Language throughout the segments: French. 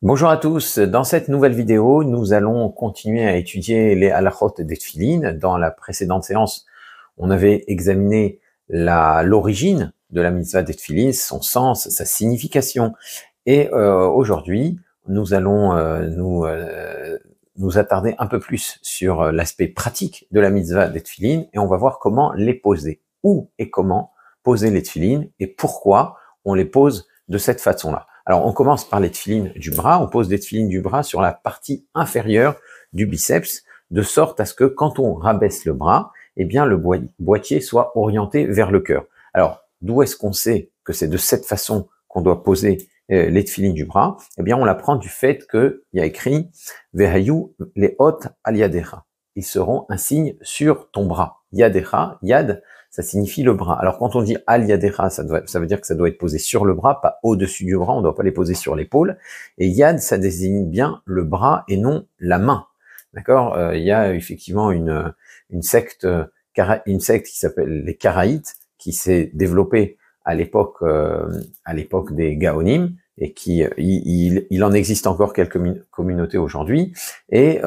Bonjour à tous, dans cette nouvelle vidéo, nous allons continuer à étudier les halachot des tefilin. Dans la précédente séance, on avait examiné l'origine de la mitzvah des tefilin, son sens, sa signification. Et aujourd'hui, nous allons nous attarder un peu plus sur l'aspect pratique de la mitzvah des tefilin et on va voir comment les poser. Où et comment poser les tefilin et pourquoi on les pose de cette façon-là. Alors, on commence par les tefilines du bras. On pose des tefilines du bras sur la partie inférieure du biceps, de sorte à ce que quand on rabaisse le bras, eh bien, le boîtier soit orienté vers le cœur. Alors, d'où est-ce qu'on sait que c'est de cette façon qu'on doit poser les tefilines du bras? Eh bien, on l'apprend du fait qu'il y a écrit « Vehayu leot al yadecha ». Ils seront un signe sur ton bras. Yadecha, yad, ça signifie le bras. Alors quand on dit al yadecha, ça veut dire que ça doit être posé sur le bras, pas au-dessus du bras, on ne doit pas les poser sur l'épaule. Et yad, ça désigne bien le bras et non la main. D'accord? Il y a effectivement une secte qui s'appelle les Karaïtes, qui s'est développée à l'époque des Gaonim, et il en existe encore quelques communautés aujourd'hui, et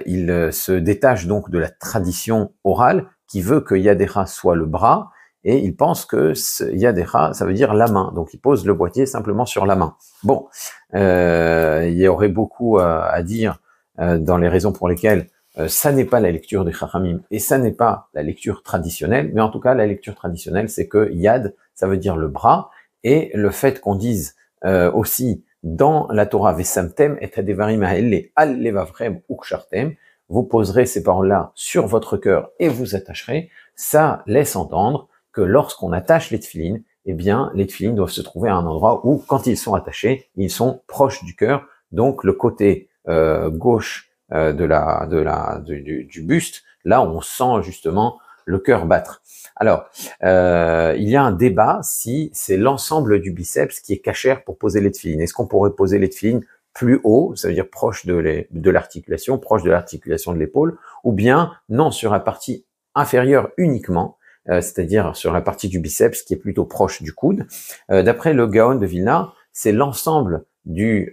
il se détache donc de la tradition orale qui veut que Yadecha soit le bras, et il pense que Yadecha, ça veut dire la main. Donc il pose le boîtier simplement sur la main. Bon, il y aurait beaucoup à dire dans les raisons pour lesquelles ça n'est pas la lecture des Chachamim, et ça n'est pas la lecture traditionnelle, mais en tout cas la lecture traditionnelle, c'est que Yad, ça veut dire le bras, et le fait qu'on dise aussi dans la Torah, Vesamtem et Hadevarim ha'ele al levavrem ukshartem, vous poserez ces paroles-là sur votre cœur et vous attacherez, ça laisse entendre que lorsqu'on attache les tefilines, eh bien, les tefilines doivent se trouver à un endroit où, quand ils sont attachés, ils sont proches du cœur, donc le côté gauche du buste, là on sent justement le cœur battre. Alors, il y a un débat si c'est l'ensemble du biceps qui est cachère pour poser les tefilines. Est-ce qu'on pourrait poser les tefilines plus haut, ça veut dire proche de l'articulation, proche de l'articulation de l'épaule, ou bien non, sur la partie inférieure uniquement, c'est-à-dire sur la partie du biceps qui est plutôt proche du coude. D'après le Gaon de Vilna, c'est l'ensemble du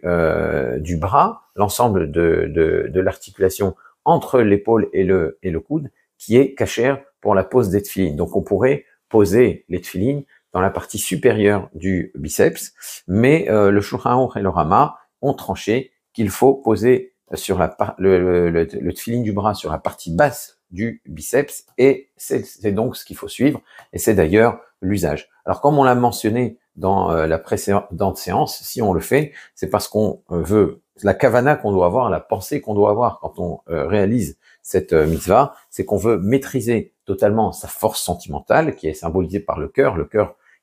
bras, l'ensemble de l'articulation entre l'épaule et le coude qui est cachère pour la pose des tefilines. Donc on pourrait poser les tefilines dans la partie supérieure du biceps, mais le Shulchan Aruch et le Rama ont tranché qu'il faut poser sur le tefilin du bras sur la partie basse du biceps, et c'est donc ce qu'il faut suivre, et c'est d'ailleurs l'usage. Alors comme on l'a mentionné dans la précédente séance, si on le fait, c'est parce qu'on veut, la kavana qu'on doit avoir, la pensée qu'on doit avoir quand on réalise cette mitzvah, c'est qu'on veut maîtriser totalement sa force sentimentale, qui est symbolisée par le cœur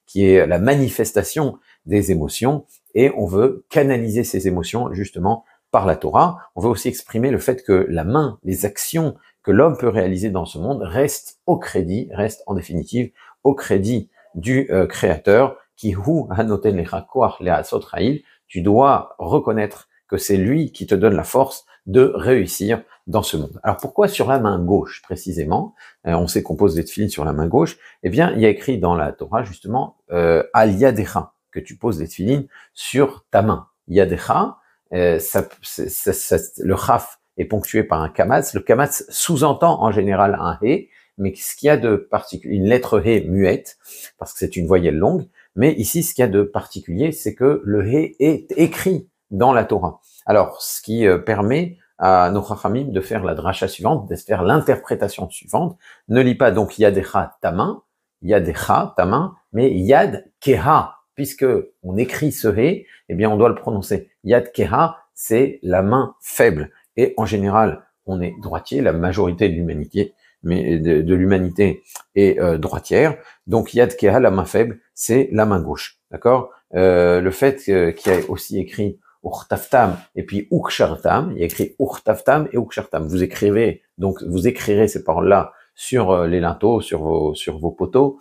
qui est la manifestation des émotions, et on veut canaliser ces émotions justement par la Torah. On veut aussi exprimer le fait que la main, les actions que l'homme peut réaliser dans ce monde restent en définitive au crédit du Créateur, qui hu hanoten lecha koach le'asot ha'il. Tu dois reconnaître que c'est lui qui te donne la force de réussir dans ce monde. Alors pourquoi sur la main gauche précisément? On sait qu'on pose des tefilines sur la main gauche. Eh bien, il y a écrit dans la Torah justement al yadecha, que tu poses des tefilines sur ta main. Yadecha, le chaf est ponctué par un kamatz. Le kamatz sous-entend en général un he, mais ce qu'il y a de particulier, une lettre he muette, parce que c'est une voyelle longue, mais ici ce qu'il y a de particulier, c'est que le he est écrit dans la Torah. Alors, ce qui permet à nos chachamim de faire la dracha suivante, de faire l'interprétation suivante. Ne lis pas donc yadecha ta main, mais yad keha, puisque on écrit ce he, eh bien on doit le prononcer. Yad keha, c'est la main faible. Et en général, on est droitier, la majorité de l'humanité, mais de l'humanité est droitière. Donc yad keha, la main faible, c'est la main gauche. D'accord? Le fait qu'il y ait aussi écrit Urtaftam et puis Ukshartam, il y a écrit Urtaftam et Ukshartam. Vous écrirez ces paroles-là sur les linteaux, sur vos poteaux,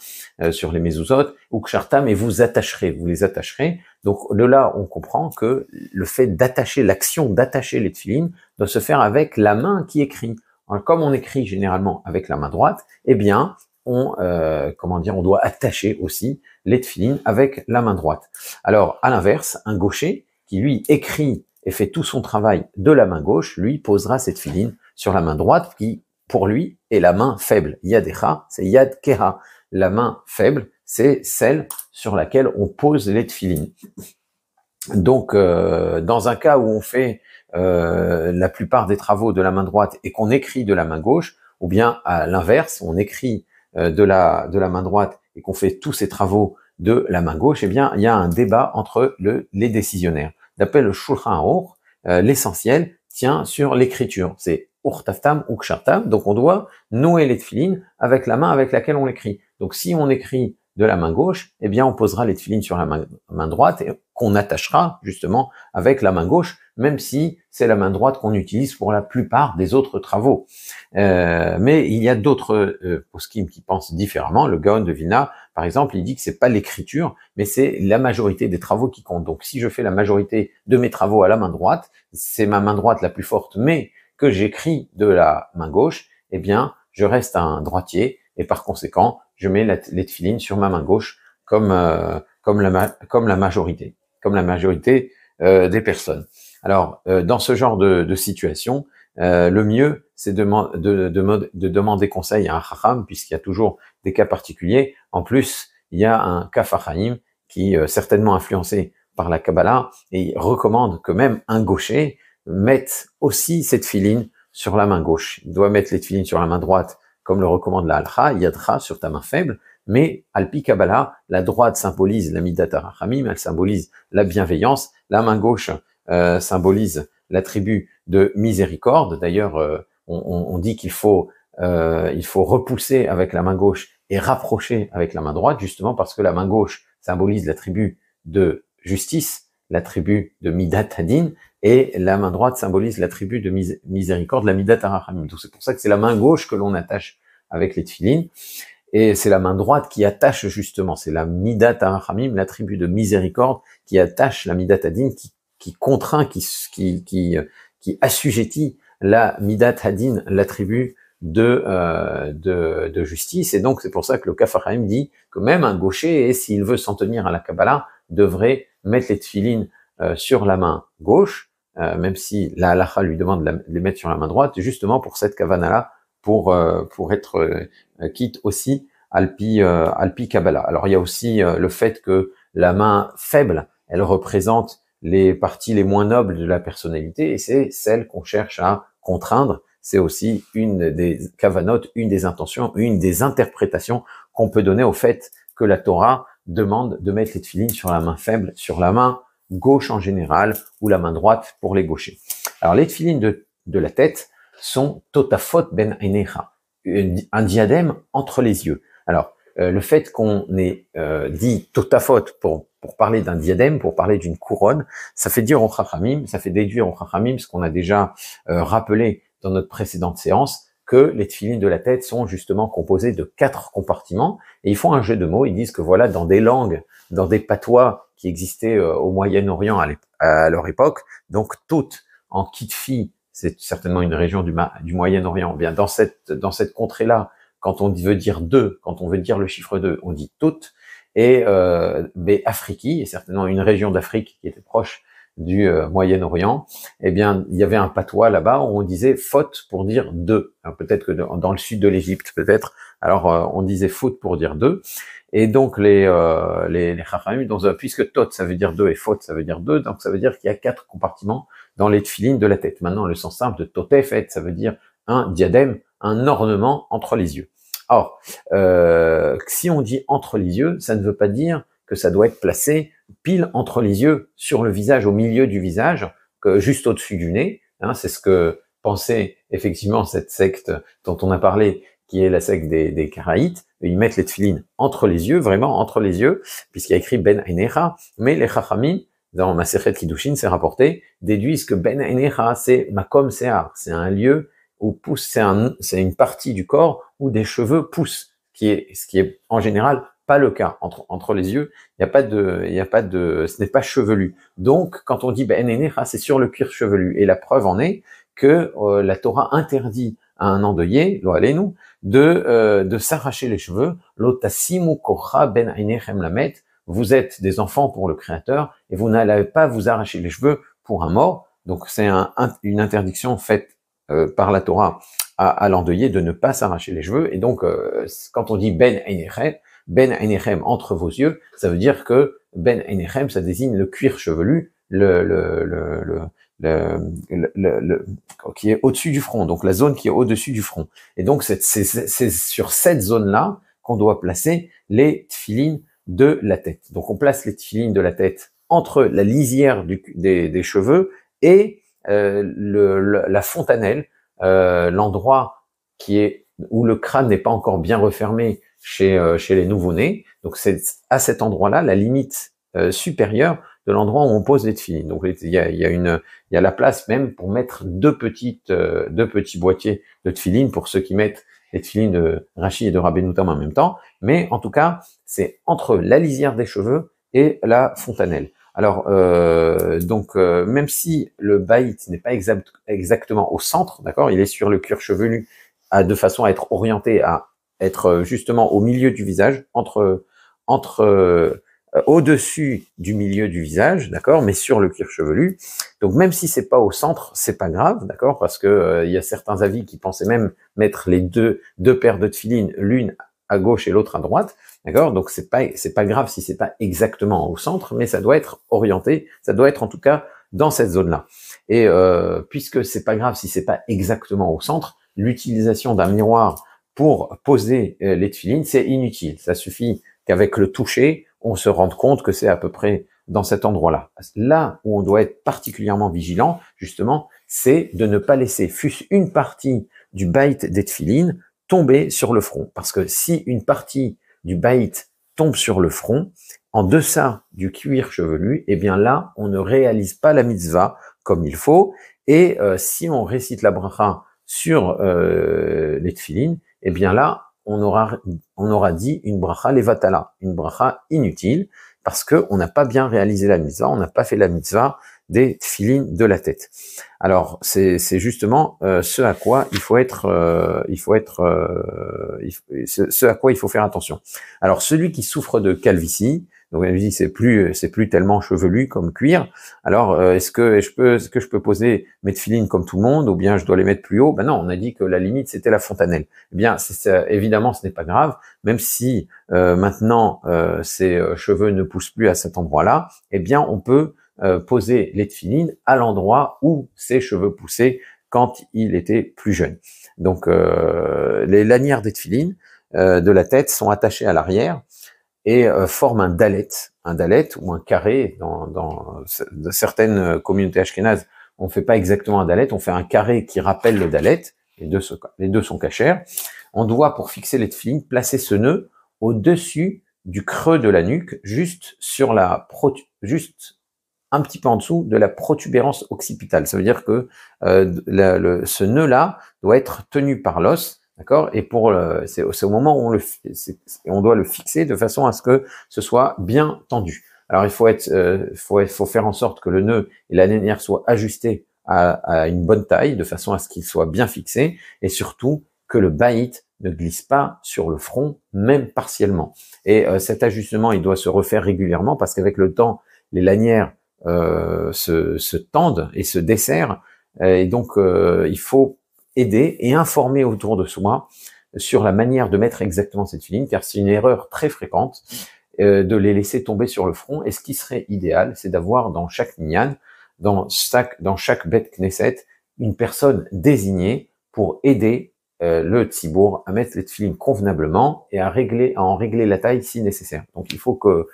sur les mezuzot, Ukshartam, et vous les attacherez. Donc de là, on comprend que le fait d'attacher, l'action d'attacher les tefilines doit se faire avec la main qui écrit. Alors, comme on écrit généralement avec la main droite, eh bien, on doit attacher aussi les tefilines avec la main droite. Alors, à l'inverse, un gaucher qui lui écrit et fait tout son travail de la main gauche, lui posera cette filine sur la main droite qui, pour lui, est la main faible. Yadecha, c'est Yad Keha. La main faible, c'est celle sur laquelle on pose les tefilines. Donc, dans un cas où on fait la plupart des travaux de la main droite et qu'on écrit de la main gauche, ou bien à l'inverse, on écrit de la main droite et qu'on fait tous ces travaux de la main gauche, eh bien, il y a un débat entre les décisionnaires. D'après le Shulchan Aruch, l'essentiel tient sur l'écriture. C'est Urtaftam ou Kshartam, donc on doit nouer les tefilines avec la main avec laquelle on l'écrit. Donc si on écrit de la main gauche, eh bien on posera les tefilines sur la main droite et qu'on attachera justement avec la main gauche, même si c'est la main droite qu'on utilise pour la plupart des autres travaux. Mais il y a d'autres poskim qui pensent différemment. Le Gaon de Vilna, par exemple, il dit que c'est pas l'écriture, mais c'est la majorité des travaux qui comptent. Donc si je fais la majorité de mes travaux à la main droite, c'est ma main droite la plus forte, mais que j'écris de la main gauche, eh bien je reste un droitier et par conséquent je mets les tefilines sur ma main gauche comme la majorité des personnes. Alors dans ce genre de situation, le mieux c'est de demander conseil à un chacham, puisqu'il y a toujours des cas particuliers. En plus, il y a un Kaf HaChaim qui certainement influencé par la Kabbalah, et il recommande que même un gaucher mette aussi cette filine sur la main gauche. Il doit mettre les tefilines sur la main droite, comme le recommande la halcha, yadcha sur ta main faible, mais alpi Kabbalah, la droite symbolise la midat harachamim, elle symbolise la bienveillance, la main gauche symbolise l'attribut de miséricorde. D'ailleurs, on dit qu'il faut repousser avec la main gauche et rapprocher avec la main droite, justement parce que la main gauche symbolise l'attribut de justice, l'attribut de midat hadin, et la main droite symbolise l'attribut de miséricorde, la midat harachamim. Donc c'est pour ça que c'est la main gauche que l'on attache avec les tefilines, et c'est la main droite qui attache justement, c'est la midat harachamim, l'attribut de miséricorde, qui attache la midat hadin, qui contraint, qui assujettit la midat hadin, l'attribut de justice. Et donc c'est pour ça que le Kaf HaChaim dit que même un gaucher, et s'il veut s'en tenir à la Kabbalah, devrait mettre les tefilines sur la main gauche, même si la halacha lui demande de les mettre sur la main droite, justement pour cette kavana-là, pour être quitte aussi alpi Kabbalah. Alors il y a aussi le fait que la main faible, elle représente les parties les moins nobles de la personnalité, et c'est celle qu'on cherche à contraindre. C'est aussi une des kavanotes, une des intentions, une des interprétations qu'on peut donner au fait que la Torah demande de mettre les tefilines sur la main faible, sur la main gauche en général, ou la main droite pour les gauchers. Alors les tefilines de la tête sont totafot ben einecha, un diadème entre les yeux. Alors le fait qu'on ait dit totafot pour parler d'un diadème, pour parler d'une couronne, ça fait dire au chachamim, ça fait déduire au chachamim ce qu'on a déjà rappelé dans notre précédente séance, que les tefilines de la tête sont justement composées de 4 compartiments, et ils font un jeu de mots, ils disent que voilà, dans des langues, dans des patois qui existaient au Moyen-Orient à leur époque, donc toutes en kitfi, c'est certainement une région du Moyen-Orient, bien dans cette contrée-là, quand on veut dire deux, quand on veut dire le chiffre 2, on dit toutes, et Afriki, est certainement une région d'Afrique qui était proche du Moyen-Orient, eh bien, il y avait un patois là-bas où on disait faute pour dire deux. Peut-être que dans le sud de l'Égypte, peut-être. Alors, on disait faute pour dire deux. Et donc, les chachamim, puisque tot, ça veut dire deux, et faute, ça veut dire deux, donc ça veut dire qu'il y a 4 compartiments dans les tefilines de la tête. Maintenant, le sens simple de totefet, ça veut dire un diadème, un ornement entre les yeux. Or, si on dit entre les yeux, ça ne veut pas dire que ça doit être placé pile entre les yeux, sur le visage, au milieu du visage, que juste au-dessus du nez. Hein, c'est ce que pensait effectivement cette secte dont on a parlé, qui est la secte des Karaïtes. Ils mettent les tefilines entre les yeux, vraiment entre les yeux, puisqu'il y a écrit Ben Einecha, mais les Chachamim, dans Masechet Kiddushin, c'est rapporté, déduisent que Ben Einecha, c'est Makom Sear, c'est un lieu où pousse, c'est une partie du corps où des cheveux poussent, ce qui est en général pas le cas. Entre les yeux, il y a pas de, ce n'est pas chevelu. Donc, quand on dit Ben Einecha, c'est sur le cuir chevelu. Et la preuve en est que la Torah interdit à un endeuillé, lo alenu, de s'arracher les cheveux. Lo tasimu kocha ben einechem lamet. Vous êtes des enfants pour le Créateur et vous n'allez pas vous arracher les cheveux pour un mort. Donc c'est une interdiction faite par la Torah à l'endeuillé de ne pas s'arracher les cheveux. Et donc quand on dit ben einechem entre vos yeux, ça veut dire que ben einechem, ça désigne le cuir chevelu, qui est au-dessus du front, donc la zone qui est au-dessus du front. Et donc c'est sur cette zone-là qu'on doit placer les tefilines de la tête. Donc on place les tefilines de la tête entre la lisière des cheveux et la fontanelle, l'endroit qui est où le crâne n'est pas encore bien refermé chez les nouveau-nés. Donc c'est à cet endroit-là la limite supérieure de l'endroit où on pose les tefilines. Donc il y a la place même pour mettre deux petits boîtiers de tefilines pour ceux qui mettent les tefilines de Rashi et de Rabbeinu Tam en même temps. Mais en tout cas, c'est entre la lisière des cheveux et la fontanelle. Alors, même si le baït n'est pas exactement au centre, d'accord, il est sur le cuir chevelu, de façon à être orienté à être justement au milieu du visage, au-dessus du milieu du visage, d'accord, mais sur le cuir chevelu. Donc même si c'est pas au centre, c'est pas grave, d'accord, parce que il y a certains avis qui pensaient même mettre les deux paires de tefilines, l'une à gauche et l'autre à droite, d'accord. Donc c'est pas grave si c'est pas exactement au centre, mais ça doit être orienté, ça doit être en tout cas dans cette zone-là. Et puisque c'est pas grave si c'est pas exactement au centre, l'utilisation d'un miroir pour poser les tefilines, c'est inutile. Ça suffit qu'avec le toucher, on se rende compte que c'est à peu près dans cet endroit-là. Là où on doit être particulièrement vigilant, justement, c'est de ne pas laisser fût-ce une partie du baït des tefilines tomber sur le front. Parce que si une partie du baït tombe sur le front, en deçà du cuir chevelu, eh bien là, on ne réalise pas la mitzvah comme il faut. Et si on récite la bracha sur les tefilines, eh bien là, on aura dit une bracha levatala, une bracha inutile, parce que on n'a pas bien réalisé la mitzvah, on n'a pas fait la mitzvah des tefilines de la tête. Alors c'est justement ce à quoi il faut faire attention. Alors celui qui souffre de calvitie, donc elle dit c'est plus tellement chevelu comme cuir. Alors est-ce que je peux poser mes tefilines comme tout le monde ou bien je dois les mettre plus haut? Ben non, on a dit que la limite c'était la fontanelle. Eh bien évidemment ce n'est pas grave, même si maintenant ces cheveux ne poussent plus à cet endroit-là. Eh bien on peut poser les tefilines à l'endroit où ses cheveux poussaient quand il était plus jeune. Donc les lanières des tefilines de la tête sont attachées à l'arrière et forment un dalet ou un carré. Dans certaines communautés ashkénazes, on fait pas exactement un dalet, on fait un carré qui rappelle le dalet. Les deux sont cachères. On doit, pour fixer les tefilines, placer ce nœud au-dessus du creux de la nuque, juste un petit peu en dessous de la protubérance occipitale. Ça veut dire que ce nœud-là doit être tenu par l'os, d'accord. Et c'est au moment où on doit le fixer de façon à ce que ce soit bien tendu. Alors il faut faire en sorte que le nœud et la lanière soient ajustés à une bonne taille, de façon à ce qu'il soit bien fixé, et surtout que le baït ne glisse pas sur le front, même partiellement. Et cet ajustement, il doit se refaire régulièrement, parce qu'avec le temps, les lanières se tendent et se desserrent, et donc il faut aider et informer autour de soi sur la manière de mettre exactement cette filine, car c'est une erreur très fréquente de les laisser tomber sur le front. Et ce qui serait idéal, c'est d'avoir dans chaque minyan, dans chaque bet knesset, une personne désignée pour aider le tzibour à mettre les tefilines convenablement et à en régler la taille si nécessaire. Donc il faut que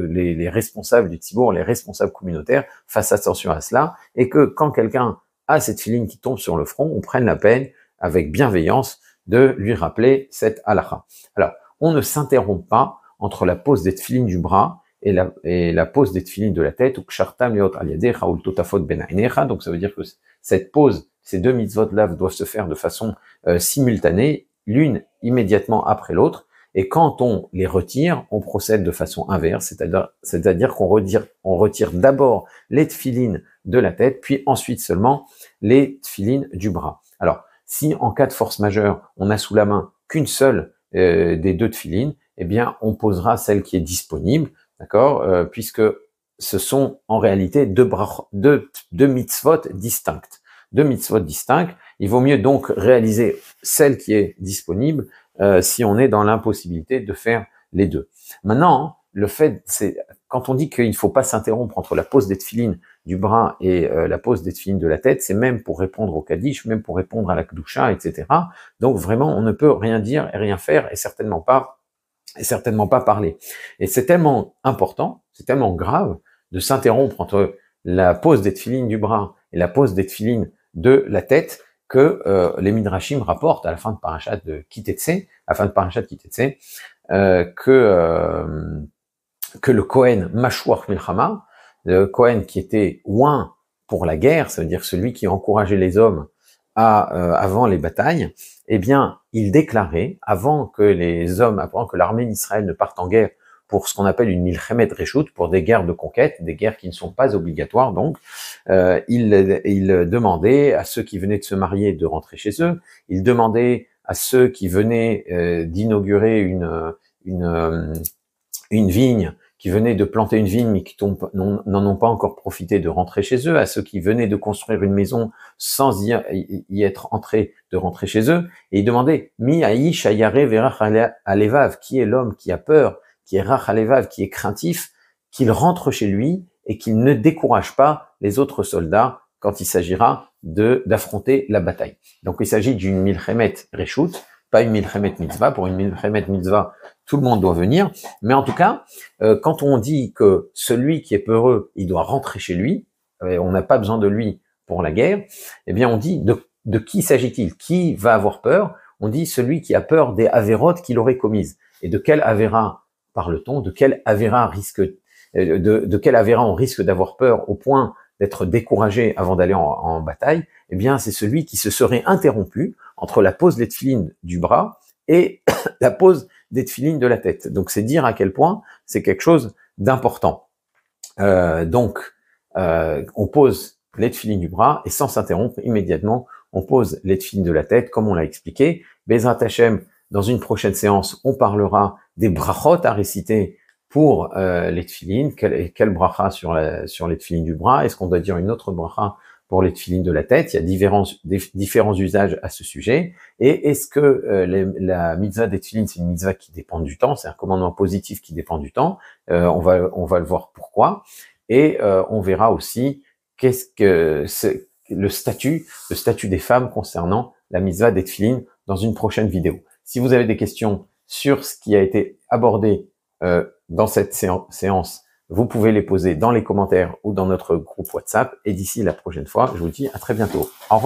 les responsables du tzibour, les responsables communautaires fassent attention à cela, et que quand quelqu'un a cette filine qui tombe sur le front, on prenne la peine, avec bienveillance, de lui rappeler cette halakha. Alors, on ne s'interrompt pas entre la pose des tefilines du bras et la pose des tefilines de la tête, ou kshartam leot al yadecha ou totafot ben ainecha. Donc ça veut dire que cette pose, ces deux mitzvot-là doivent se faire de façon simultanée, l'une immédiatement après l'autre. Et quand on les retire, on procède de façon inverse, c'est-à-dire qu'on retire d'abord les tefilines de la tête, puis ensuite seulement les tefilines du bras. Alors, si en cas de force majeure, on a sous la main qu'une seule des deux tefilines, eh bien, on posera celle qui est disponible, d'accord, puisque ce sont en réalité deux mitzvot distinctes. Deux mitzvot distinctes. Il vaut mieux donc réaliser celle qui est disponible si on est dans l'impossibilité de faire les deux. Maintenant, le fait, c'est quand on dit qu'il ne faut pas s'interrompre entre la pose des tefilines du bras et la pose des tefilines de la tête, c'est même pour répondre au Kaddish, même pour répondre à la Kedusha, etc. Donc vraiment, on ne peut rien dire et rien faire et certainement pas parler. Et c'est tellement important, c'est tellement grave de s'interrompre entre la pose des tefilines du bras et la pose des tefilines de la tête que les Midrashim rapportent à la fin de Parashat de Kitetse, que le Kohen Mashouach Milchama, le Kohen qui était loin pour la guerre, ça veut dire celui qui encourageait les hommes avant les batailles, eh bien, il déclarait, avant que l'armée d'Israël ne parte en guerre pour ce qu'on appelle une milchemet reshut, pour des guerres de conquête, des guerres qui ne sont pas obligatoires, donc, il demandait à ceux qui venaient de se marier de rentrer chez eux, il demandait à ceux qui venaient d'inaugurer une vigne, qui venaient de planter une vigne mais qui n'en ont pas encore profité de rentrer chez eux, à ceux qui venaient de construire une maison sans y être entrés de rentrer chez eux, et il demandait Mi Aish Ayare Verach Alevav, qui est l'homme qui a peur, qui est Rach Alevav, qui est craintif, qu'il rentre chez lui et qu'il ne décourage pas les autres soldats quand il s'agira d'affronter la bataille. Donc il s'agit d'une milchemet reshut, pas une milchemet mitzvah. Pour une milchemet mitzvah, tout le monde doit venir, mais en tout cas, quand on dit que celui qui est peureux, il doit rentrer chez lui, on n'a pas besoin de lui pour la guerre, eh bien on dit de qui s'agit-il? Qui va avoir peur? On dit celui qui a peur des avérotes qu'il aurait commises. Et de quel avéra parle-t-on? De quel avéra on risque d'avoir peur au point d'être découragé avant d'aller en bataille? Eh bien, c'est celui qui se serait interrompu entre la pose des tefilines du bras et la pose des tefilines de la tête. Donc, c'est dire à quel point c'est quelque chose d'important. On pose les tefilines du bras et sans s'interrompre immédiatement, on pose les tefilines de la tête, comme on l'a expliqué. Bezrat Hashem, dans une prochaine séance, on parlera des brachot à réciter pour les tefilines. Quelle bracha sur les tefilines du bras? Est-ce qu'on doit dire une autre bracha pour les tefilines de la tête? Il y a différents usages à ce sujet. Et est-ce que la mitzvah des tefilines, c'est une mitzvah qui dépend du temps? C'est un commandement positif qui dépend du temps. On va le voir pourquoi. Et on verra aussi qu'est-ce que c'est le statut des femmes concernant la mitzvah des tefilines dans une prochaine vidéo. Si vous avez des questions sur ce qui a été abordé dans cette séance, vous pouvez les poser dans les commentaires ou dans notre groupe WhatsApp. Et d'ici la prochaine fois, je vous dis à très bientôt. Au revoir.